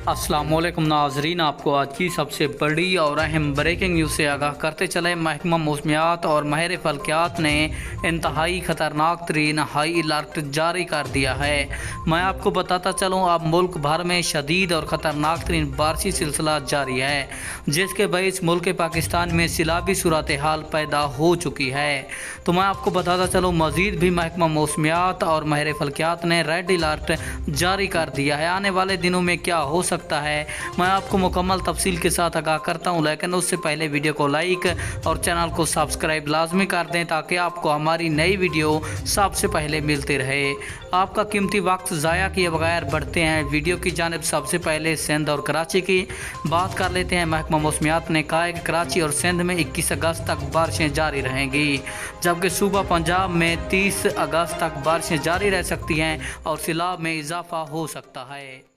अस्सलाम वालेकुम नाजरीन, आपको आज की सबसे बड़ी और अहम ब्रेकिंग न्यूज़ से आगाह करते चले। महकमा मौसमियात और माहिर फल्कियात ने इंतहाई ख़तरनाक तरीन हाई अलर्ट जारी कर दिया है। मैं आपको बताता चलूँ, अब मुल्क भर में शदीद और ख़तरनाक तरीन बारिशी सिलसिला जारी है, जिसके बायस मुल्क पाकिस्तान में सैलाबी सूरत हाल पैदा हो चुकी है। तो मैं आपको बताता चलूँ, मज़ीद भी महकमा मौसमियात और माहिर फल्कियात ने रेड अलर्ट जारी कर दिया है। आने वाले दिनों में क्या हो सकता है, मैं आपको मुकम्मल तफसील के साथ आगाह करता हूं, लेकिन उससे पहले वीडियो को लाइक और चैनल को सब्सक्राइब लाजमी कर दें ताकि आपको हमारी नई वीडियो सबसे पहले मिलती रहे। आपका कीमती वक्त ज़ाया किए बगैर बढ़ते हैं वीडियो की जानिब। सबसे पहले सिंध और कराची की बात कर लेते हैं। महकमा मौसमियात ने कहा है कि कराची और सिंध में 21 अगस्त तक बारिशें जारी रहेंगी, जबकि सूबा पंजाब में 30 अगस्त तक बारिशें जारी रह सकती हैं और सैलाब में इजाफा हो सकता है।